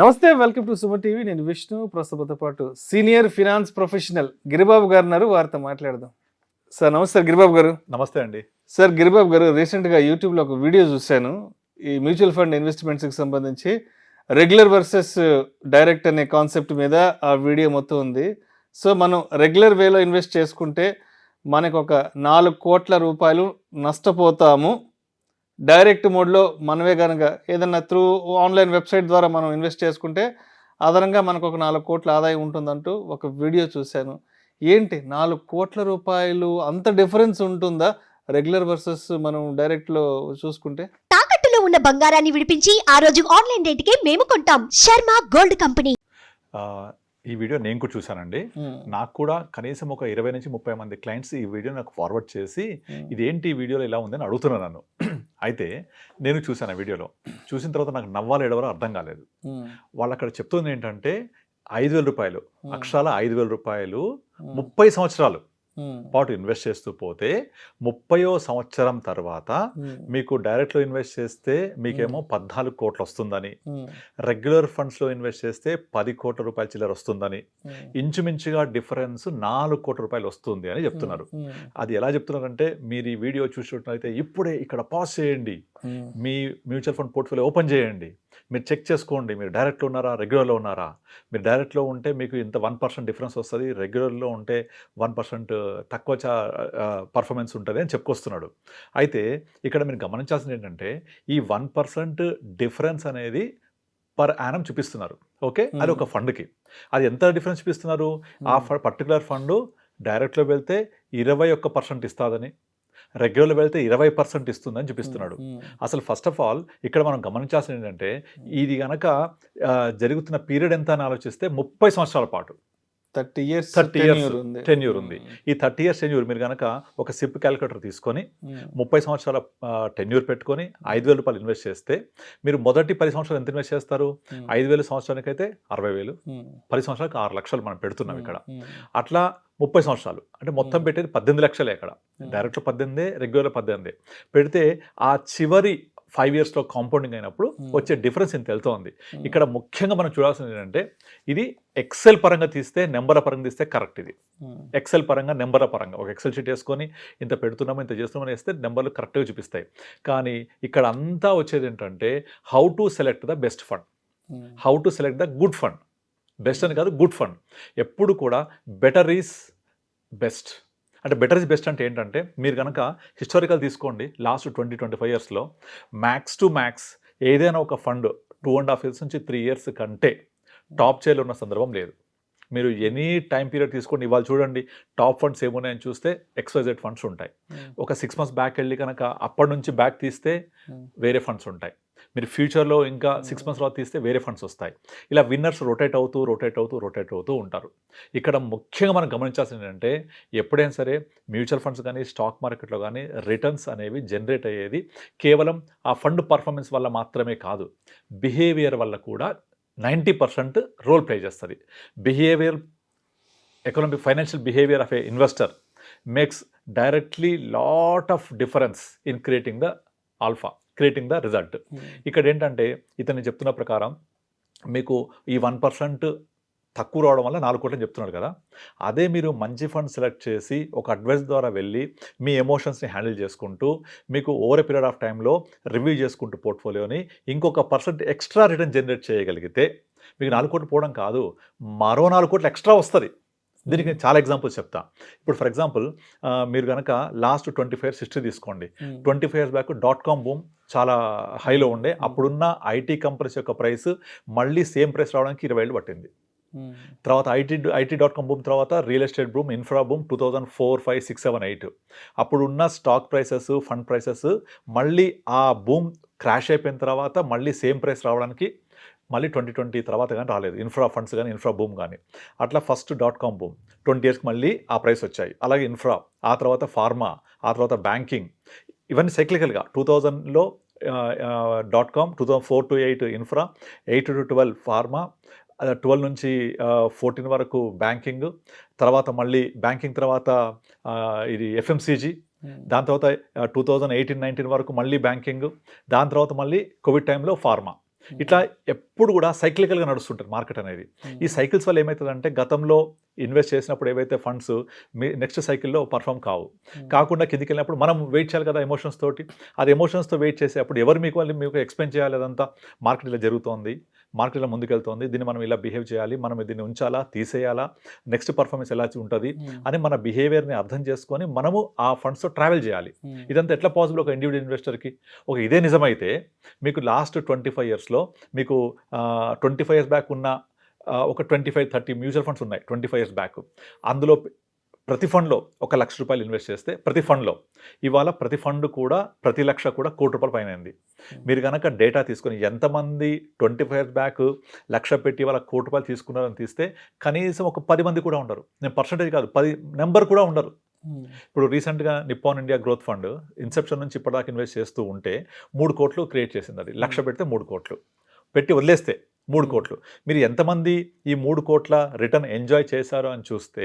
నమస్తే, welcome to Suma TV. నేను విష్ణు. ప్రస్తుతంతో పాటు సీనియర్ ఫినాన్స్ ప్రొఫెషనల్ గిరిబాబు గారు ఉన్నారు. వారితో మాట్లాడదాం. సార్ నమస్తే. గిరిబాబు గారు నమస్తే అండి. సార్ గిరిబాబు గారు, రీసెంట్గా యూట్యూబ్లో ఒక వీడియో చూశాను. ఈ మ్యూచువల్ ఫండ్ ఇన్వెస్ట్మెంట్స్కి సంబంధించి రెగ్యులర్ వర్సెస్ డైరెక్ట్ అనే కాన్సెప్ట్ మీద ఆ వీడియో మొత్తం ఉంది. సో మనం రెగ్యులర్ వేలో ఇన్వెస్ట్ చేసుకుంటే మనకు ఒక 4 కోట్ల రూపాయలు నష్టపోతాము. డైరెక్ట్ మోడ్లో మనమే కనుక ఏదన్నా త్రూ ఆన్లైన్ వెబ్సైట్ ద్వారా మనం ఇన్వెస్ట్ చేసుకుంటే అదనంగా మనకు ఒక 4 కోట్ల ఆదాయం ఉంటుందంటూ ఒక వీడియో చూశాను. ఏంటి 4 కోట్ల రూపాయలు అంత డిఫరెన్స్ ఉంటుందా రెగ్యులర్ వర్సెస్ మనం డైరెక్ట్లో చూసుకుంటే? తాకట్టులో ఉన్న బంగారాన్ని విడిపించి ఆ రోజు ఆన్లైన్ రేటుకే మేము కొంటాం. Sharma gold company. ఈ వీడియో నేను కూడా చూశానండి. నాకు కూడా కనీసం ఒక 20 నుంచి 30 మంది క్లయింట్స్ ఈ వీడియో నాకు ఫార్వర్డ్ చేసి ఇదేంటి ఈ వీడియోలో ఇలా ఉందని అడుగుతున్నారు నన్ను. అయితే నేను చూశాను ఆ వీడియోలో. చూసిన తర్వాత నాకు నవ్వాలి ఎడవరో అర్థం కాలేదు. వాళ్ళు అక్కడ చెప్తుంది ఏంటంటే 5,000 రూపాయలు, అక్షరాల 5,000 రూపాయలు 30 సంవత్సరాలు పాటు ఇన్వెస్ట్ చేస్తూ పోతే 30వ సంవత్సరం తర్వాత మీకు డైరెక్ట్లో ఇన్వెస్ట్ చేస్తే మీకేమో 14 కోట్లు వస్తుందని, రెగ్యులర్ ఫండ్స్లో ఇన్వెస్ట్ చేస్తే 10 కోట్ల రూపాయల చిల్లర వస్తుందని, ఇంచుమించుగా డిఫరెన్స్ 4 కోట్ల రూపాయలు వస్తుంది అని చెప్తున్నారు. అది ఎలా చెప్తున్నారంటే, మీరు ఈ వీడియో చూసినట్లయితే ఇప్పుడే ఇక్కడ పాజ్ చేయండి, మీ మ్యూచువల్ ఫండ్ పోర్ట్ఫోలియో ఓపెన్ చేయండి, మీరు చెక్ చేసుకోండి, మీరు డైరెక్ట్లో ఉన్నారా రెగ్యులర్లో ఉన్నారా. మీరు డైరెక్ట్లో ఉంటే మీకు ఇంత 1% డిఫరెన్స్ వస్తుంది, రెగ్యులర్లో ఉంటే 1% తక్కువ పర్ఫార్మెన్స్ ఉంటుంది అని చెప్పుకొస్తున్నాడు. అయితే ఇక్కడ మీరు గమనించాల్సింది ఏంటంటే, ఈ 1% డిఫరెన్స్ అనేది పర్ యానం చూపిస్తున్నారు. ఓకే, అది ఒక ఫండ్కి. అది ఎంత డిఫరెన్స్ చూపిస్తున్నారు? ఆ పర్టికులర్ ఫండ్ డైరెక్ట్లో వెళ్తే 21% ఇస్తుందని, రెగ్యులర్లో వెళ్తే 20% ఇస్తుందని చూపిస్తున్నాడు. అసలు ఫస్ట్ ఆఫ్ ఆల్ ఇక్కడ మనం గమనించాల్సింది ఏంటంటే, ఇది కనుక జరుగుతున్న పీరియడ్ ఎంత అని ఆలోచిస్తే 30 సంవత్సరాల పాటు 30 ఇయర్స్ టెన్యూర్ ఉంది. ఈ 30 ఇయర్స్ టెన్యూర్ మీరు కనుక ఒక సిప్ క్యాలిక్యులేటర్ తీసుకొని 30 సంవత్సరాల టెన్యూర్ పెట్టుకొని 5,000 రూపాయలు ఇన్వెస్ట్ చేస్తే మీరు మొదటి 10 సంవత్సరాలు ఎంత ఇన్వెస్ట్ చేస్తారు? 5,000 సంవత్సరానికి అయితే 60,000, 10 సంవత్సరాలకు 6 లక్షలు మనం పెడుతున్నాం ఇక్కడ. అట్లా 30 సంవత్సరాలు అంటే మొత్తం పెట్టేది 18 లక్షలే. అక్కడ డైరెక్ట్లో 18, రెగ్యులర్ 18 పెడితే ఆ చివరి 5 ఇయర్స్లో కాంపౌండింగ్ అయినప్పుడు వచ్చే డిఫరెన్స్ ఇంత వెళ్తోంది. ఇక్కడ ముఖ్యంగా మనం చూడాల్సింది ఏంటంటే, ఇది ఎక్సెల్ పరంగా తీస్తే, నెంబర్ పరంగా తీస్తే కరెక్ట్. ఇది ఎక్సెల్ పరంగా, నెంబర్ పరంగా ఒక ఎక్సెల్ షీట్ వేసుకొని ఇంత పెడుతున్నాము ఇంత చేస్తున్నామని వేస్తే నెంబర్లు కరెక్ట్గా చూపిస్తాయి. కానీ ఇక్కడ అంతా వచ్చేది ఏంటంటే, how to select the best fund, how to select the good fund. Best అని కాదు, గుడ్ ఫండ్. ఎప్పుడు కూడా బెటర్ ఈజ్ బెస్ట్. అంటే బెటర్ ఇస్ బెస్ట్ అంటే ఏంటంటే, మీరు కనుక హిస్టారికల్ తీసుకోండి, లాస్ట్ 20-25 ఇయర్స్లో మ్యాక్స్ టు మ్యాక్స్ ఏదైనా ఒక ఫండ్ 2.5 ఇయర్స్ నుంచి 3 ఇయర్స్ కంటే టాప్ చైర్లో ఉన్న సందర్భం లేదు. మీరు ఎనీ టైం పీరియడ్ తీసుకోండి, ఇవాళ చూడండి టాప్ ఫండ్స్ ఏమున్నాయని చూస్తే XYZ ఫండ్స్ ఉంటాయి. ఒక 6 months బ్యాక్ వెళ్ళి కనుక అప్పటి నుంచి బ్యాక్ తీస్తే వేరే ఫండ్స్ ఉంటాయి. మీరు ఫ్యూచర్లో ఇంకా 6 months తర్వాత తీస్తే వేరే ఫండ్స్ వస్తాయి. ఇలా విన్నర్స్ రొటేట్ అవుతూ ఉంటారు. ఇక్కడ ముఖ్యంగా మనం గమనించాల్సింది ఏంటంటే, ఎప్పుడైనా సరే మ్యూచువల్ ఫండ్స్ కానీ స్టాక్ మార్కెట్లో కానీ రిటర్న్స్ అనేవి జనరేట్ అయ్యేది కేవలం ఆ ఫండ్ పర్ఫార్మెన్స్ వల్ల మాత్రమే కాదు, బిహేవియర్ వల్ల కూడా 90% రోల్ ప్లే చేస్తుంది. Behaviour, economic financial behaviour of A investor makes directly lot of difference in creating the result. ఇక్కడ ఏంటంటే, ఇతను చెప్తున్న ప్రకారం మీకు ఈ 1% తక్కువ రావడం వల్ల 4 కోట్లు చెప్తున్నాడు కదా. అదే మీరు మంచి ఫండ్ సెలెక్ట్ చేసి ఒక అడ్వైస్ ద్వారా వెళ్ళి మీ ఎమోషన్స్ని హ్యాండిల్ చేసుకుంటూ మీకు ఓవర్ ఎ పీరియడ్ ఆఫ్ టైంలో రివ్యూ చేసుకుంటూ పోర్ట్ఫోలియోని ఇంకొక % ఎక్స్ట్రా రిటర్న్ జనరేట్ చేయగలిగితే మీకు 4 కోట్లు పోవడం కాదు, మరో 4 కోట్లు ఎక్స్ట్రా వస్తుంది. దీనికి నేను చాలా ఎగ్జాంపుల్స్ చెప్తా. ఇప్పుడు ఫర్ ఎగ్జాంపుల్ మీరు కనుక లాస్ట్ 25 years హిస్టరీ తీసుకోండి. 25 years బ్యాక్ .com బూమ్ చాలా హైలో ఉండే. అప్పుడున్న ఐటీ కంపెనీస్ యొక్క ప్రైస్ మళ్ళీ సేమ్ ప్రైస్ రావడానికి 20 ఏళ్ళు పట్టింది. తర్వాత IT.com బూమ్ తర్వాత real estate boom, infra boom 2004, 5, 6, 7, 8. అప్పుడున్న స్టాక్ ప్రైసెస్, ఫండ్ ప్రైసెస్ మళ్ళీ ఆ బూమ్ క్రాష్ అయిపోయిన తర్వాత మళ్ళీ సేమ్ ప్రైస్ రావడానికి మళ్ళీ 2020 తర్వాత కానీ రాలేదు. ఇన్ఫ్రా ఫండ్స్ కానీ, ఇన్ఫ్రా బూమ్ కానీ. అట్లా ఫస్ట్ .com బూమ్ 20 yearsకి మళ్ళీ ఆ ప్రైస్ వచ్చాయి. అలాగే ఇన్ఫ్రా, ఆ తర్వాత ఫార్మా, ఆ తర్వాత బ్యాంకింగ్, ఇవన్నీ సైక్లికల్గా 2000లో .com, 2004 to 8 infra, 8 to 12 pharma, 12 నుంచి 14 వరకు బ్యాంకింగ్, తర్వాత మళ్ళీ బ్యాంకింగ్ తర్వాత ఇది FMCG, దాని తర్వాత 2018-19 వరకు మళ్ళీ బ్యాంకింగ్, దాని తర్వాత మళ్ళీ కోవిడ్ టైంలో ఫార్మా. ఇట్లా ఎప్పుడు కూడా సైక్లికల్గా నడుస్తుంటుంది మార్కెట్ అనేది. ఈ సైకిల్స్ వల్ల ఏమవుతుందంటే గతంలో ఇన్వెస్ట్ చేసినప్పుడు ఏవైతే ఫండ్స్ మీ నెక్స్ట్ సైకిల్లో పర్ఫామ్ కాకుండా కిందికి వెళ్ళినప్పుడు మనం వెయిట్ చేయాలి కదా ఎమోషన్స్ తోటి. అది ఎమోషన్స్తో వెయిట్ చేసేటప్పుడు ఎవరు మీకు ఎక్స్ప్లెయిన్ చేయాలి అదంతా, మార్కెట్ ఇలా జరుగుతోంది, మార్కెట్ ఇలా ముందుకెళ్తోంది, దీన్ని మనం ఇలా బిహేవ్ చేయాలి, మనం దీన్ని ఉంచాలా తీసేయాలా, నెక్స్ట్ పర్ఫార్మెన్స్ ఎలా ఉంటుంది అని మన బిహేవియర్ని అర్థం చేసుకొని మనము ఆ ఫండ్స్తో ట్రావెల్ చేయాలి. ఇదంతా ఎట్లా పాసిబుల్ ఒక ఇండివిజువల్ ఇన్వెస్టర్కి? ఇదే నిజమైతే మీకు లాస్ట్ 25 yearsలో మీకు 25 years బ్యాక్ ఉన్న ఒక 25-30 మ్యూచువల్ ఫండ్స్ ఉన్నాయి 25 years బ్యాక్. అందులో ప్రతి ఫండ్లో ₹1,00,000 ఇన్వెస్ట్ చేస్తే ప్రతి ఫండ్లో ఇవాళ ప్రతి ఫండ్ కూడా ప్రతి లక్ష కూడా ₹1,00,00,000 పైన అయింది. మీరు కనుక డేటా తీసుకొని ఎంతమంది 25 years బ్యాక్ లక్ష పెట్టి వాళ్ళ ₹1,00,00,000 తీసుకున్నారని తీస్తే కనీసం ఒక 10 మంది కూడా ఉండరు. నేను పర్సంటేజ్ కాదు, 10 నెంబర్ కూడా ఉండరు. ఇప్పుడు రీసెంట్గా Nippon India growth fund Inception నుంచి ఇప్పటిదాకా ఇన్వెస్ట్ చేస్తూ ఉంటే 3 కోట్లు క్రియేట్ చేసింది. అది లక్ష పెడితే 3 కోట్లు పెట్టి వదిలేస్తే 3 కోట్లు. మీరు ఎంతమంది ఈ 3 కోట్ల రిటర్న్ ఎంజాయ్ చేశారు అని చూస్తే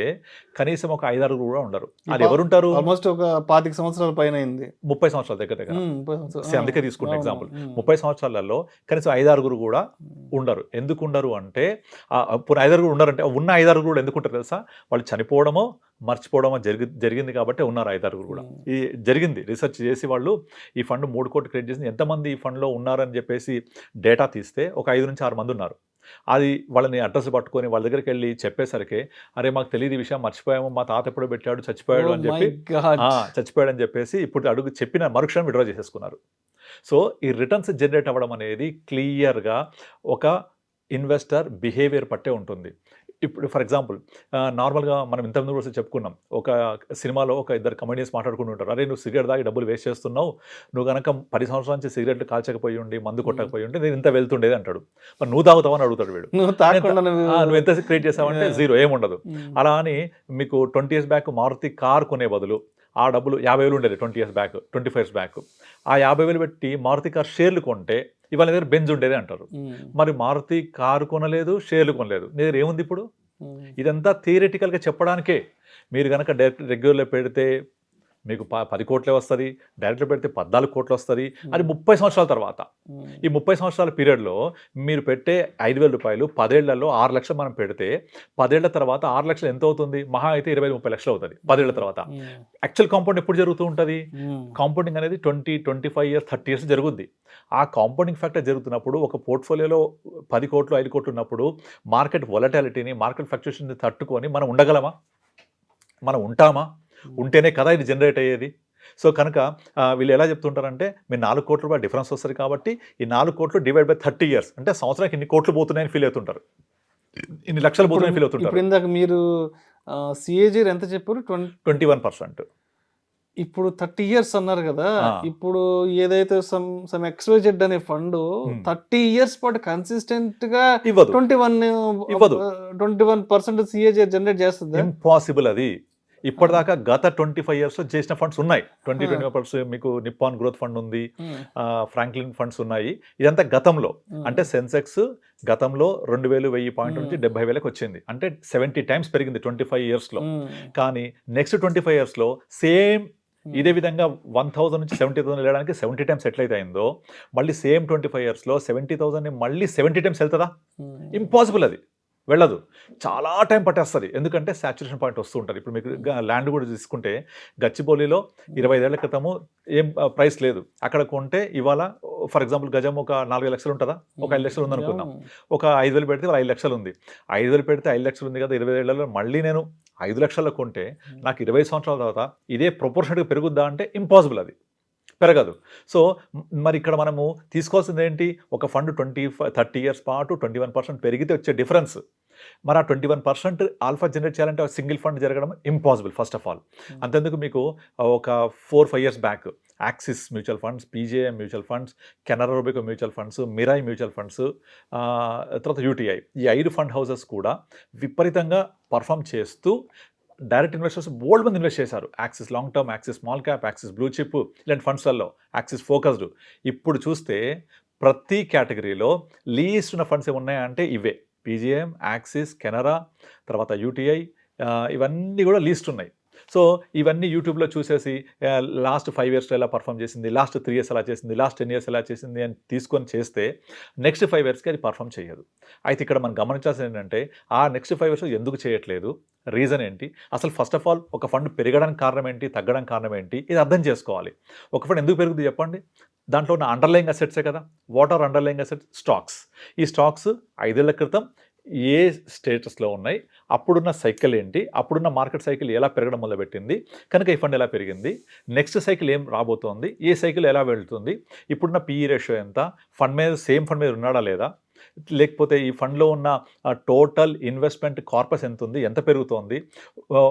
కనీసం ఒక 5-6 కూడా ఉండరు. అది ఎవరుంటారు? ఆల్మోస్ట్ ఒక 25 సంవత్సరాల పైన అయింది, 30 సంవత్సరాల దగ్గర. అందుకే తీసుకుంటే ఎగ్జాంపుల్ 30 సంవత్సరాలలో కనీసం 5-6 కూడా ఉండరు. ఎందుకు ఉండరు అంటే 5-6 ఉన్నారంటే ఉన్న 5-6 కూడా ఎందుకు ఉంటారు తెలుసా? వాళ్ళు చనిపోవడమో మర్చిపోవడమో జరిగింది కాబట్టి ఉన్నారు 5-6 కూడా. ఇది జరిగింది, రీసెర్చ్ చేసి వాళ్ళు ఈ ఫండ్ 3 కోట్లు క్రియేట్ చేసి ఎంతమంది ఈ ఫండ్లో ఉన్నారని చెప్పేసి డేటా తీస్తే ఒక 5 నుంచి 6 మంది ఉన్నారు. అది వాళ్ళని అడ్రస్ పట్టుకొని వాళ్ళ దగ్గరికి వెళ్ళి చెప్పేసరికి అరే మాకు తెలియదు ఈ విషయం, మర్చిపోయాము, మా తాత ఎప్పుడో పెట్టాడు చచ్చిపోయాడు అని చెప్పి చచ్చిపోయాడు అని చెప్పేసి ఇప్పుడు అడుగు చెప్పిన మరుక్షణం విడ్రా చేసేసుకున్నారు. సో ఈ రిటర్న్స్ జనరేట్ అవ్వడం అనేది క్లియర్గా ఒక ఇన్వెస్టర్ బిహేవియర్ పట్టే ఉంటుంది. ఇప్పుడు ఫర్ ఎగ్జాంపుల్ నార్మల్గా మనం ఇంతకుముందు కూడా చెప్పుకున్నాం, ఒక సినిమాలో ఒక ఇద్దరు కమెడియన్స్ మాట్లాడుకుంటూ ఉంటారు, అరే నువ్వు సిగరెట్ దాగి డబ్బులు వేస్ట్ చేస్తున్నావు, నువ్వు కనుక 10 సంవత్సరాల నుంచి సిగరెట్లు కాల్చకపోయి ఉండి మందు కొట్టకపోయి ఉంటే నేను ఇంత వెళ్తుండేది అంటాడు. మరి నువ్వు తాగుతావు అని అడుగుతాడు వీడు. నువ్వు ఎంత క్రియేట్ చేసావంటే 0, ఏముండదు. అలా అని మీకు 20 years బ్యాక్ మారుతి కార్ కొనే బదులు ఆ డబ్బులు 50,000 ఉండేది 25 years బ్యాక్. ఆ 50,000 పెట్టి మారుతి కార్ షేర్లు కొంటే ఇవాళ దగ్గర బెంజ్ ఉండేది అంటారు. మరి మారుతి కారు కొనలేదు, షేర్లు కొనలేదు, నీ దగ్గర ఏముంది ఇప్పుడు? ఇదంతా థియరిటికల్గా చెప్పడానికే. మీరు కనుక డైరెక్ట్ రెగ్యులర్లో పెడితే మీకు 10 కోట్లే వస్తుంది, డైరెక్ట్లో పెడితే 14 కోట్లు వస్తుంది. అది 30 సంవత్సరాల తర్వాత. ఈ 30 సంవత్సరాల పీరియడ్లో మీరు పెట్టే ₹5,000 10 ఏళ్లలో 6 లక్షలు మనం పెడితే 10 ఏళ్ల తర్వాత 6 లక్షలు ఎంత అవుతుంది? మహా అయితే 20-30 లక్షలు అవుతుంది 10 ఏళ్ల తర్వాత. యాక్చువల్ కాంపౌండ్ ఎప్పుడు జరుగుతూ ఉంటుంది? కాంపౌండింగ్ అనేది 20, 25 years 30 years జరుగుద్ది. ఆ కాంపౌండింగ్ ఫ్యాక్టర్ జరుగుతున్నప్పుడు ఒక పోర్ట్ఫోలియోలో 10 కోట్లు 5 కోట్లు ఉన్నప్పుడు మార్కెట్ వొలటాలిటీని, మార్కెట్ ఫ్లక్చుయేషన్ని తట్టుకొని మనం ఉండగలమా? మనం ఉంటామా? ఉంటేనే కదా ఇది జనరేట్ అయ్యేది. సో కనుక వీళ్ళు ఎలా చెప్తుంటారంటే మీరు ₹4 కోట్ల డిఫరెన్స్ వస్తుంది కాబట్టి ఈ 4 కోట్లు డివైడ్ బై 30 years అంటే సంవత్సరానికి ఇన్ని కోట్లు పోతున్నాయని ఫీల్ అవుతుంటారు, ఇన్ని లక్షలు పోతున్నాయని ఫీల్ అవుతుంటారు. ఇప్పుడు ఇందాక మీరు సిఏజీ ఎంత చెప్పారు? 21%. ఇప్పుడు 30 years అన్నారు కదా, ఇప్పుడు ఏదైతే సమ్ XYZ అనే ఫండ్ 30 years పాటు కన్సిస్టెంట్ గా 21% సిఏజీ జనరేట్ చేస్తుంది. ఇంపాసిబుల్ అది. ఇప్పటిదాకా గత 25 years చేసిన ఫండ్స్ ఉన్నాయి. 20-25% మీకు నిప్పాన్ గ్రోత్ ఫండ్ ఉంది, ఫ్రాంక్లిన్ ఫండ్స్ ఉన్నాయి. ఇదంతా గతంలో. అంటే సెన్సెక్స్ గతంలో 2,100 పాయింట్ నుంచి 70,000కి వచ్చింది. అంటే 70 times పెరిగింది 25 yearsలో. కానీ నెక్స్ట్ 25 yearsలో సేమ్ ఇదే విధంగా 1,000 నుంచి 70,000 వెళ్ళడానికి 70 times ఎట్లయితే అయిందో మళ్ళీ సేమ్ 25 yearsలో 70,000ని మళ్ళీ 70 times వెళ్తుందా? ఇంపాసిబుల్, అది వెళ్ళదు. చాలా టైం పట్టేస్తుంది. ఎందుకంటే సాచురేషన్ పాయింట్ వస్తూ ఉంటుంది. ఇప్పుడు మీకు ల్యాండ్ కూడా తీసుకుంటే గచ్చిబౌలిలో 25 ఏళ్ల క్రితము ఏం ప్రైస్ లేదు, అక్కడ కొంటే ఇవాళ ఫర్ ఎగ్జాంపుల్ గజం ఒక 4 లక్షలు ఉంటుందా? ఒక 5 లక్షలు ఉందనుకుందాం. ఒక 5,000 పెడితే 5 లక్షలు ఉంది. 5,000 పెడితే 5 లక్షలు ఉంది కదా, 20 ఏళ్లలో మళ్ళీ నేను 5 లక్షల్లో కొంటే నాకు 20 సంవత్సరాల తర్వాత ఇదే ప్రొపోర్షనట్గా పెరుగుద్దా అంటే ఇంపాసిబుల్, అది పెరగదు. సో మరి ఇక్కడ మనము తీసుకోవాల్సింది ఏంటి? ఒక ఫండ్ 30 years పాటు 21% పెరిగితే వచ్చే డిఫరెన్స్. మరి ఆ 21% ఆల్ఫా జనరేట్ చేయాలంటే సింగిల్ ఫండ్ జరగడం ఇంపాసిబుల్ ఫస్ట్ ఆఫ్ ఆల్. అంతెందుకు మీకు ఒక 4-5 years back Axis mutual funds, PGIM mutual funds, Canara Robeco mutual funds, Mirae mutual funds, తర్వాత యూటీఐ, ఈ 5 ఫండ్ హౌసెస్ కూడా విపరీతంగా పర్ఫామ్ చేస్తూ డైరెక్ట్ ఇన్వెస్టర్స్ బోల్డ్ మంది ఇన్వెస్ట్ చేశారు. Axis long term, axis small cap, axis blue chip ఇలాంటి ఫండ్స్లలో, యాక్సిస్ ఫోకస్డ్. ఇప్పుడు చూస్తే ప్రతి కేటగిరీలో లీస్ట్ ఉన్న ఫండ్స్ ఏమున్నాయంటే ఇవే: పీజీఎం, యాక్సిస్, కెనరా, తర్వాత యూటీఐ, ఇవన్నీ కూడా లీస్ట్ ఉన్నాయి. సో ఇవన్నీ యూట్యూబ్లో చూసేసి లాస్ట్ 5 ఇయర్స్లో ఎలా పర్ఫామ్ చేసింది, లాస్ట్ 3 ఇయర్స్ ఎలా చేసింది, లాస్ట్ 10 ఇయర్స్ ఎలా చేసింది అని తీసుకొని చేస్తే నెక్స్ట్ 5 ఇయర్స్కి అది పర్ఫామ్ చేయదు. అయితే ఇక్కడ మనం గమనించాల్సింది ఏంటంటే ఆ నెక్స్ట్ 5 ఇయర్స్ ఎందుకు చేయట్లేదు, రీజన్ ఏంటి, అసలు ఫస్ట్ ఆఫ్ ఆల్ ఒక ఫండ్ పెరగడానికి కారణం ఏంటి, తగ్గడానికి కారణం ఏంటి, ఇది అర్థం చేసుకోవాలి. ఒక ఫండ్ ఎందుకు పెరుగుతుంది చెప్పండి, దాంట్లో ఉన్న అండర్లయింగ్ అసెట్సే కదా. What are underlying assets? Stocks. ఈ స్టాక్స్ 5 ఏళ్ల క్రితం ఏ స్టేటస్లో ఉన్నాయి, అప్పుడున్న సైకిల్ ఏంటి, అప్పుడున్న మార్కెట్ సైకిల్ ఎలా పెరగడం మొదలుపెట్టింది, కనుక ఈ ఫండ్ ఎలా పెరిగింది, నెక్స్ట్ సైకిల్ ఏం రాబోతోంది, ఏ సైకిల్ ఎలా వెళ్తుంది, ఇప్పుడున్న పిఈ రేషియో ఎంత, ఫండ్ మీద సేమ్ ఫండ్ మీద ఉన్నాడా లేదా, లేకపోతే ఈ ఫండ్లో ఉన్న టోటల్ ఇన్వెస్ట్మెంట్ కార్పస్ ఎంత ఉంది, ఎంత పెరుగుతోంది.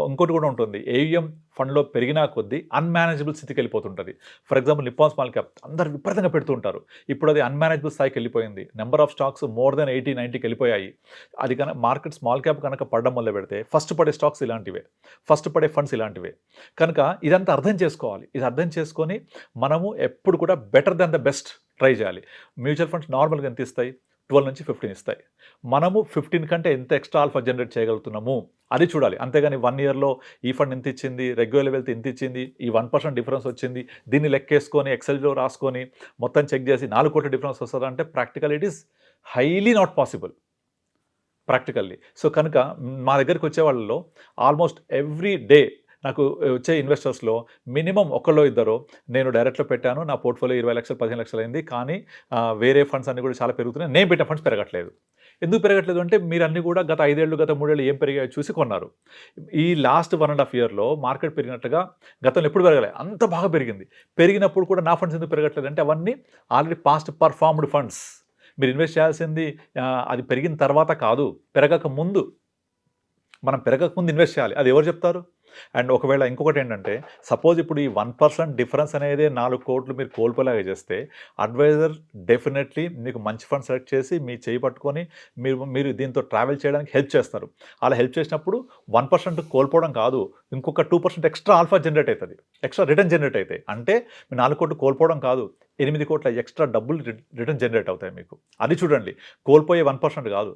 ఇంకోటి కూడా ఉంటుంది, ఏయుఎం ఫండ్లో పెరిగినా కొద్దీ అన్మేనేజబుల్ స్థితికి వెళ్ళిపోతుంటుంది. For example Nippon small cap అందరు విపరీతంగా పెడుతూ ఉంటారు, ఇప్పుడు అది అన్మేనేజబుల్ స్థాయికి వెళ్ళిపోయింది. Number of stocks more than 80-90కి వెళ్ళిపోయాయి. అది కనుక మార్కెట్ స్మాల్ క్యాప్ కనుక పడడం మొదలు పెడితే ఫస్ట్ పడే స్టాక్స్ ఇలాంటివే, ఫస్ట్ పడే ఫండ్స్ ఇలాంటివే. కనుక ఇదంతా అర్థం చేసుకోవాలి. ఇది అర్థం చేసుకొని మనము ఎప్పుడు కూడా better then the best try చేయాలి. మ్యూచువల్ ఫండ్స్ నార్మల్గా ఎంత ఇస్తాయి, 12 నుంచి 15 ఇస్తాయి. మనము 15 కంటే ఎంత ఎక్స్ట్రా ఆల్ఫా జనరేట్ చేయగలుగుతున్నాము అది చూడాలి. అంతేగాని 1 ఇయర్లో ఈ ఫండ్ ఎంత ఇచ్చింది, రెగ్యులర్ వెల్త్ ఎంత ఇచ్చింది, ఈ 1% డిఫరెన్స్ వచ్చింది, దీన్ని లెక్కేసుకొని ఎక్సెల్లో రాసుకొని మొత్తం చెక్ చేసి 4 కోట్ల డిఫరెన్స్ వస్తుందంటే practical it is highly not possible practically. So కనుక మా దగ్గరికి వచ్చే వాళ్ళలో ఆల్మోస్ట్ ఎవ్రీ డే నాకు వచ్చే ఇన్వెస్టర్స్లో మినిమం ఒకళ్ళో ఇద్దరు నేను డైరెక్ట్లో పెట్టాను, నా పోర్ట్ఫోలియో 20 లక్షలు 15 లక్షలు అయింది, కానీ వేరే ఫండ్స్ అన్నీ కూడా చాలా పెరుగుతున్నాయి, నేను పెట్టిన ఫండ్స్ పెరగట్లేదు. ఎందుకు పెరగట్లేదు అంటే మీరు అన్నీ కూడా గత 5 ఏళ్ళు గత 3 ఏళ్ళు ఏం పెరిగాయో చూసి కొన్నారు. ఈ లాస్ట్ 1.5 ఇయర్లో మార్కెట్ పెరిగినట్టుగా గతంలో ఎప్పుడు పెరగలేదు, అంత బాగా పెరిగింది. పెరిగినప్పుడు కూడా నా ఫండ్స్ ఎందుకు పెరగట్లేదు అంటే అవన్నీ ఆల్రెడీ పాస్ట్ పర్ఫార్మ్డ్ ఫండ్స్. మీరు ఇన్వెస్ట్ చేయాల్సింది అది పెరిగిన తర్వాత కాదు, పెరగక ముందు. మనం పెరగక ముందు ఇన్వెస్ట్ చేయాలి, అది ఎవరు చెప్తారు? అండ్ ఒకవేళ ఇంకొకటి ఏంటంటే సపోజ్ ఇప్పుడు ఈ 1% డిఫరెన్స్ అనేది 4 కోట్లు మీరు కోల్పోలాగా చేస్తే అడ్వైజర్ డెఫినెట్లీ మీకు మంచి ఫండ్ సెలెక్ట్ చేసి మీ చేయి పట్టుకొని మీరు దీంతో ట్రావెల్ చేయడానికి హెల్ప్ చేస్తారు. అలా హెల్ప్ చేసినప్పుడు 1% కోల్పోవడం కాదు, ఇంకొక 2% ఎక్స్ట్రా ఆల్ఫా జనరేట్ అవుతుంది, ఎక్స్ట్రా రిటర్న్ జనరేట్ అవుతాయి. అంటే మీరు 4 కోట్లు కోల్పోవడం కాదు, 8 కోట్ల ఎక్స్ట్రా డబ్బులు రిటర్న్ జనరేట్ అవుతాయి మీకు. అది చూడండి, కోల్పోయే 1% కాదు,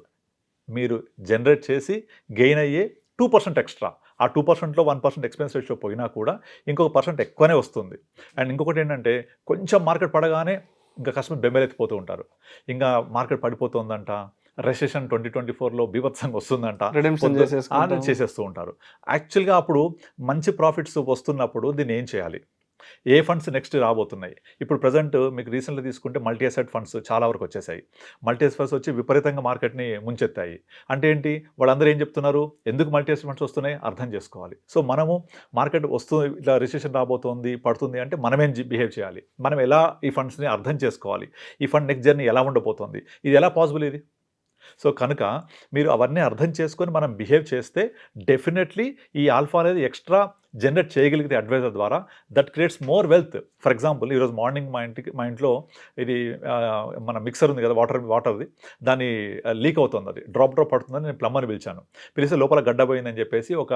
మీరు జనరేట్ చేసి గెయిన్ అయ్యే 2% ఎక్స్ట్రా. ఆ 2%లో 1% ఎక్స్పెన్స్ రేషియో పోయినా కూడా ఇంకొక % ఎక్కువనే వస్తుంది. అండ్ ఇంకొకటి ఏంటంటే కొంచెం మార్కెట్ పడగానే ఇంకా కస్టమర్ బెంబెలెత్తిపోతూ ఉంటారు, ఇంకా మార్కెట్ పడిపోతుందంట, రెసెషన్ 2024లో బీభత్సంగా వస్తుందంట, చేసేస్తూ ఉంటారు. యాక్చువల్గా అప్పుడు మంచి ప్రాఫిట్స్ వస్తున్నప్పుడు దీన్ని ఏం చేయాలి, ఏ ఫండ్స్ నెక్స్ట్ రాబోతున్నాయి? ఇప్పుడు ప్రజెంట్ మీకు రీసెంట్గా తీసుకుంటే మల్టీ అసెట్ ఫండ్స్ చాలా వరకు వచ్చేసాయి. మల్టీ అసెట్ ఫండ్స్ వచ్చి విపరీతంగా మార్కెట్ని ముంచెత్తాయి. అంటే ఏంటి, వాళ్ళందరూ ఏం చెప్తున్నారు, ఎందుకు మల్టీ అసెట్ ఫండ్స్ వస్తున్నాయి అర్థం చేసుకోవాలి. సో మనము మార్కెట్ వస్తుంది, ఇట్లా రిసెషన్ రాబోతోంది, పడుతుంది అంటే మనమేం బిహేవ్ చేయాలి, మనం ఎలా ఈ ఫండ్స్ని అర్థం చేసుకోవాలి, ఈ ఫండ్ నెక్స్ట్ జర్నీ ఎలా ఉండబోతోంది, ఇది ఎలా పాసిబుల్ ఇది. సో కనుక మీరు అవన్నీ అర్థం చేసుకొని మనం బిహేవ్ చేస్తే డెఫినెట్లీ ఈ ఆల్ఫా అనేది ఎక్స్ట్రా జనరేట్ చేయగలిగితే అడ్వైజర్ ద్వారా, that creates more wealth. For example ఈరోజు మార్నింగ్ మా ఇంట్లో ఇది మన మిక్సర్ ఉంది కదా, వాటర్ది, దాన్ని లీక్ అవుతుంది, అది డ్రాప్ పడుతుందని నేను ప్లంబర్ని పిలిచాను. పిలిస్తే లోపల గడ్డ పోయిందని చెప్పేసి ఒక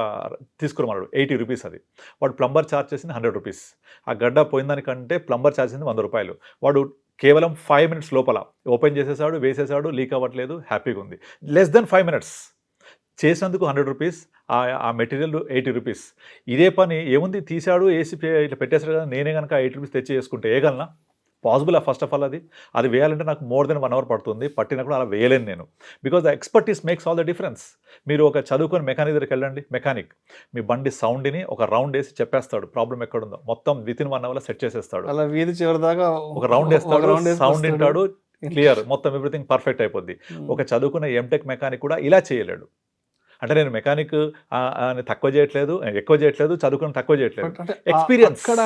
తీసుకురమన్నాడు, 80 రూపీస్. అది వాడు ప్లంబర్ ఛార్జ్ చేసింది 100 రూపీస్. ఆ గడ్డ పోయిందానికంటే ప్లంబర్ ఛార్జ్ చేసింది 100 రూపాయలు. వాడు కేవలం 5 మినిట్స్ లోపల ఓపెన్ చేసేసాడు, వేసేసాడు, లీక్ అవ్వట్లేదు, హ్యాపీగా ఉంది. లెస్ దెన్ 5 మినిట్స్ చేసినందుకు 100 రూపీస్, ఆ మెటీరియల్ 80 రూపీస్. ఇదే పని ఏముంది, తీసాడు, వేసి ఇట్లా పెట్టేసాడు కదా, నేనే కనుక 80 రూపీస్ తెచ్చి చేసుకుంటే వేయగలనా? పాసిబుల్ ఫస్ట్ ఆఫ్ ఆల్ అది వేయాలంటే నాకు మోర్ దెన్ 1 అవర్ పడుతుంది, పట్టినప్పుడు అలా వేయలేను నేను. Because the expertise makes all the difference. మీరు ఒక చదువుకొని మెకానిక్ దగ్గరికి వెళ్ళండి, మెకానిక్ మీ బండి సౌండ్ని ఒక రౌండ్ వేసి చెప్పేస్తాడు ప్రాబ్లం ఎక్కడుందో, మొత్తం వితిన్ 1 అవర్లో సెట్ చేసేస్తాడు. అలా వీధి చివరి దాకా ఒక రౌండ్ వేస్తాడు, సౌండ్ వింటాడు, క్లియర్, మొత్తం ఎవ్రీథింగ్ పర్ఫెక్ట్ అయిపోద్ది. ఒక చదువుకున్న ఎంటెక్ మెకానిక్ కూడా ఇలా చేయలేడు. అంటే నేను మెకానిక్ తక్కువ చేయట్లేదు, ఎక్కువ చేయట్లేదు, చదువుకుని తక్కువ చేయట్లేదు, ఎక్స్పీరియన్స్. ఎక్స్పర్ట్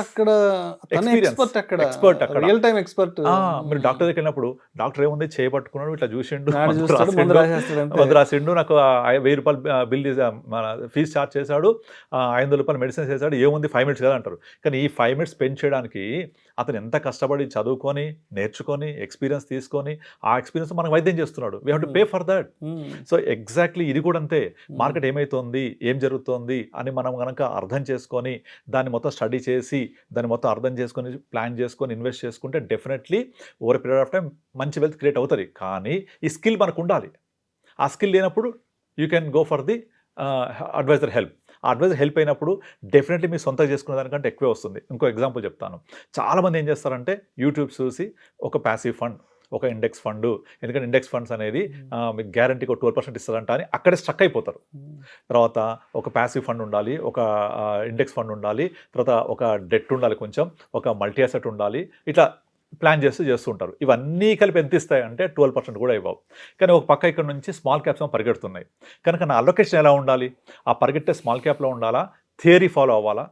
అక్కడ రియల్ టైం ఎక్స్పర్ట్. మీరు డాక్టర్ దగ్గరికి వెళ్ళినప్పుడు డాక్టర్ ఏముంది, చేయబట్టుకున్నాడు, ఇట్లా చూసిండు, మందు రాసిండు, నాకు 1000 రూపాయలు బిల్ మన ఫీజు ఛార్జ్ చేశాడు, 500 రూపాయలు మెడిసిన్స్ చేశాడు, ఏముంది 5 మినిట్స్ కదా అంటారు. కానీ ఈ 5 మినిట్స్ స్పెండ్ చేయడానికి అతను ఎంత కష్టపడి చదువుకొని నేర్చుకొని ఎక్స్పీరియన్స్ తీసుకొని ఆ ఎక్స్పీరియన్స్ మనకు వైద్యం చేస్తున్నాడు. We have to pay for that. So exactly ఇది కూడా అంతే. మార్కెట్ ఏమవుతోంది, ఏం జరుగుతోంది అని మనం కనుక అర్థం చేసుకొని దాన్ని మొత్తం స్టడీ చేసి దాన్ని మొత్తం అర్థం చేసుకొని ప్లాన్ చేసుకొని ఇన్వెస్ట్ చేసుకుంటే definitely over period of time మంచి వెల్త్ క్రియేట్ అవుతుంది. కానీ ఈ స్కిల్ మనకు ఉండాలి. ఆ స్కిల్ లేనప్పుడు you can go for the advisor help. ఆ అడ్వైజర్ హెల్ప్ అయినప్పుడు డెఫినెట్లీ మీ సొంతంగా చేసుకునే దానికంటే ఎక్కువే వస్తుంది. ఇంకో ఎగ్జాంపుల్ చెప్తాను. చాలామంది ఏం చేస్తారంటే యూట్యూబ్ చూసి ఒక ప్యాసివ్ ఫండ్, ఒక ఇండెక్స్ ఫండ్, ఎందుకంటే ఇండెక్స్ ఫండ్స్ అనేది మీకు గ్యారంటీకి ఒక 12% ఇస్తారంట అని అక్కడే స్ట్రక్ అయిపోతారు. తర్వాత ఒక ప్యాసివ్ ఫండ్ ఉండాలి, ఒక ఇండెక్స్ ఫండ్ ఉండాలి, తర్వాత ఒక డెట్ ఉండాలి, కొంచెం ఒక మల్టీ అసెట్ ఉండాలి, ఇట్లా ప్లాన్ చేస్తూ ఉంటారు. ఇవన్నీ కలిపి ఎంత ఇస్తాయి అంటే 12% కూడా ఇవ్వవు. కానీ ఒక పక్క ఇక్కడ నుంచి స్మాల్ క్యాప్స్ పరిగెడుతున్నాయి. కనుక నా అలొకేషన్ ఎలా ఉండాలి? ఆ పరిగెట్టే స్మాల్ క్యాప్లో ఉండాలా, థియరీ ఫాలో అవ్వాలా?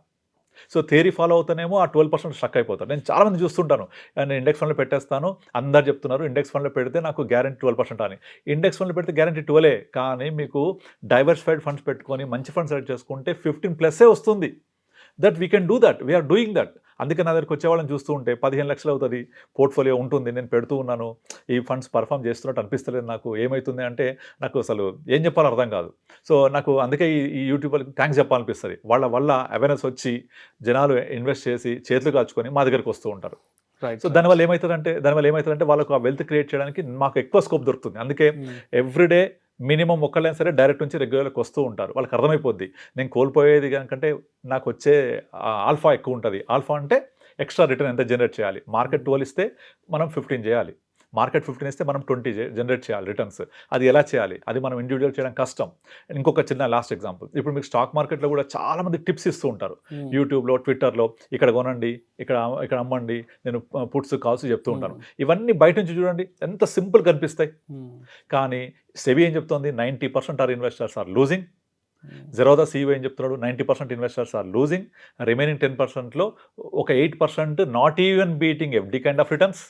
సో థియరీ ఫాలో అవుతానేమో ఆ 12% స్ట్రక్ అయిపోతారు. నేను చాలామంది చూస్తుంటాను, నేను ఇండెక్స్ ఫండ్లో పెట్టేస్తాను, అందరు చెప్తున్నారు ఇండెక్స్ ఫండ్లో పెడితే నాకు గ్యారంటీ 12% అని. ఇండెక్స్ ఫండ్లో పెడితే గ్యారంటీ 12, కానీ మీకు డైవర్సిఫైడ్ ఫండ్స్ పెట్టుకొని మంచి ఫండ్స్ సెలెక్ట్ చేసుకుంటే 15+ వస్తుంది. That we can do that, we are doing that. అందుకే నా దగ్గరికి వచ్చే వాళ్ళని చూస్తూ ఉంటే 15 లక్షలు అవుతుంది, పోర్ట్ఫోలియో ఉంటుంది, నేను పెడుతూ ఉన్నాను, ఈ ఫండ్స్ పర్ఫామ్ చేస్తున్నట్టు అనిపిస్తలేదు నాకు, ఏమవుతుంది అంటే నాకు అసలు ఏం చెప్పాలో అర్థం కాదు. సో నాకు అందుకే ఈ యూట్యూబ్ వాళ్ళకి థ్యాంక్స్ చెప్పాలనిపిస్తుంది. వాళ్ళ వల్ల అవేర్నెస్ వచ్చి జనాలు ఇన్వెస్ట్ చేసి చేతులు కాచుకొని మా దగ్గరికి వస్తూ ఉంటారు. సో దానివల్ల ఏమవుతుందంటే వాళ్ళకు ఆ వెల్త్ క్రియేట్ చేయడానికి మాకు ఎక్కువ స్కోప్ దొరుకుతుంది. అందుకే ఎవ్రీడే మినిమం ఒక్కళ్ళైనా సరే డైరెక్ట్ నుంచి రెగ్యులర్కి వస్తూ ఉంటారు. వాళ్ళకి అర్థమైపోద్ది నేను కోల్పోయేది కంటే నాకు వచ్చే ఆల్ఫా ఎక్కువ ఉంటుంది. ఆల్ఫా అంటే ఎక్స్ట్రా రిటర్న్ ఎంత జనరేట్ చేయాలి. మార్కెట్ 12 ఇస్తే మనం 15 చేయాలి, మార్కెట్ 15 ఇస్తే మనం 20 జనరేట్ చేయాలి రిటర్న్స్. అది ఎలా చేయాలి? అది మనం ఇండివిజువల్ చేయడం కష్టం. ఇంకొక చిన్న లాస్ట్ ఎగ్జాంపుల్, ఇప్పుడు మీకు స్టాక్ మార్కెట్లో కూడా చాలామంది టిప్స్ ఇస్తూ ఉంటారు. యూట్యూబ్లో, ట్విట్టర్లో, ఇక్కడ కొనండి, ఇక్కడ అమ్మండి, నేను పుట్స్ కాల్స్ చెప్తూ ఉంటాను. ఇవన్నీ బయట నుంచి చూడండి ఎంత సింపుల్ కనిపిస్తాయి, కానీ సెబీ ఏం చెప్తోంది? 90% are investors are losing. Zerodha CEO ఏం చెప్తున్నాడు? 90% ఇన్వెస్టర్స్ ఆర్ లూజింగ్. రిమైనింగ్ 10%లో ఒక 8% not even beating FD kind of returns,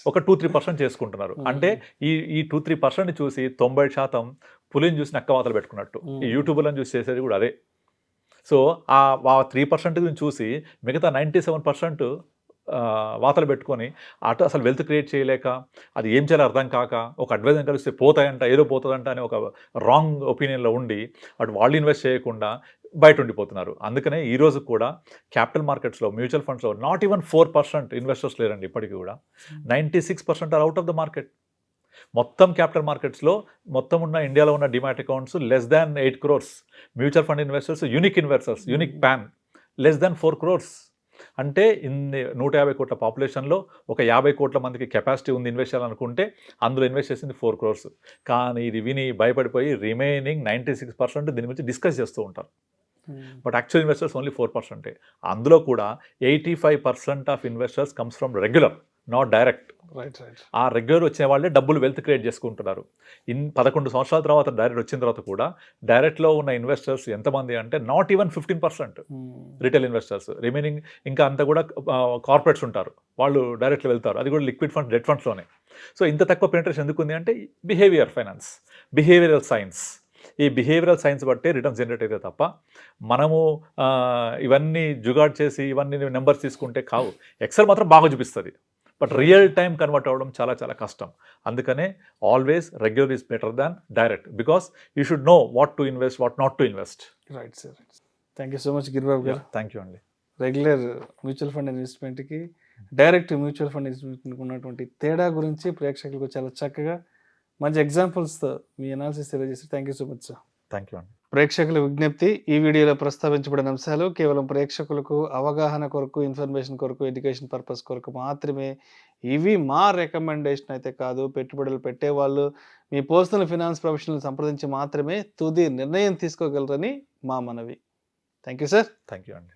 ఒక 2-3% చేసుకుంటున్నారు. అంటే ఈ 2-3% చూసి 90% పులిని చూసి నక్క వాతలు పెట్టుకున్నట్టు. ఈ యూట్యూబ్లను చూసి చేసేది కూడా అదే. సో ఆ 3% చూసి మిగతా 97% వాతలు పెట్టుకొని అటు అసలు వెల్త్ క్రియేట్ చేయలేక, అది ఏం చేయాలో అర్థం కాక, ఒక అడ్వైజర్ కలిస్తే పోతాయంట, ఏదో పోతుందంట అని ఒక రాంగ్ ఒపీనియన్లో ఉండి అటు వాళ్ళు ఇన్వెస్ట్ చేయకుండా బయట ఉండిపోతున్నారు. అందుకనే ఈరోజు కూడా క్యాపిటల్ మార్కెట్స్లో, మ్యూచువల్ ఫండ్స్లో నాట్ ఈవెన్ 4% ఇన్వెస్టర్స్ లేరండి. ఇప్పటికీ కూడా 96% are out of the market. మొత్తం క్యాపిటల్ మార్కెట్స్లో మొత్తం ఉన్న ఇండియాలో ఉన్న demat accounts less than 8 crores. Mutual fund investors, unique investors, unique PAN less than 4 crores. అంటే ఇన్ని 150 కోట్ల పాపులేషన్లో ఒక 50 కోట్ల మందికి కెపాసిటీ ఉంది ఇన్వెస్ట్ చేయాలనుకుంటే, అందులో ఇన్వెస్ట్ చేసింది 4 crores. కానీ ఇది విని భయపడిపోయి రిమైనింగ్ 96% దీని గురించి డిస్కస్ చేస్తూ ఉంటారు. But actual investors only 4%. అందులో కూడా 85% of investors comes from regular, not direct. ఆ రెగ్యులర్ వచ్చే వాళ్ళే డబ్బులు వెల్త్ క్రియేట్ చేసుకుంటున్నారు. 11 సంవత్సరాల తర్వాత డైరెక్ట్ వచ్చిన తర్వాత కూడా డైరెక్ట్లో ఉన్న ఇన్వెస్టర్స్ ఎంతమంది అంటే not even 15% retail investors. Remaining ఇంకా అంతా కూడా కార్పొరేట్స్ ఉంటారు, వాళ్ళు డైరెక్ట్లో వెళ్తారు, అది కూడా లిక్విడ్ ఫండ్స్, డెట్ ఫండ్స్లోనే. సో ఇంత తక్కువ పెనిట్రేషన్ ఎందుకు ఉంది అంటే బిహేవియర్ ఫైనాన్స్, బిహేవియరల్ సైన్స్. ఈ బిహేవియరల్ సైన్స్ బట్టే రిటర్న్స్ జనరేట్ అయితే తప్ప మనము ఇవన్నీ జుగాడ్ చేసి ఇవన్నీ నెంబర్స్ తీసుకుంటే కావు. ఎక్సెల్ మాత్రం బాగా చూపిస్తుంది, బట్ రియల్ టైం కన్వర్ట్ అవ్వడం చాలా చాలా కష్టం. అందుకనే always regular is better than direct, because you should know what to invest, what not to invest. Right sir. Thank you so much Giribabu garu. Thank you అండి. రెగ్యులర్ మ్యూచువల్ ఫండ్ ఇన్వెస్ట్మెంట్కి, direct mutual fund ఇన్వెస్ట్మెంట్కి ఉన్నటువంటి తేడా గురించి ప్రేక్షకులకు చాలా చక్కగా మంచి ఎగ్జాంపుల్స్తో మీ అనాలిసిస్ తెలియజేస్తారు. Thank you so much sir. Thank you అండి. ప్రేక్షకుల విజ్ఞప్తి, ఈ వీడియోలో ప్రస్తావించబడిన అంశాలు కేవలం ప్రేక్షకులకు అవగాహన కొరకు, ఇన్ఫర్మేషన్ కొరకు, ఎడ్యుకేషన్ పర్పస్ కొరకు మాత్రమే. ఇవి మా రికమెండేషన్ అయితే కాదు. పెట్టుబడులు పెట్టేవాళ్ళు మీ పర్సనల్ ఫినాన్స్ ప్రొఫెషనల్ సంప్రదించి మాత్రమే తుది నిర్ణయం తీసుకోగలరని మా మనవి. Thank you sir. Thank you అండి.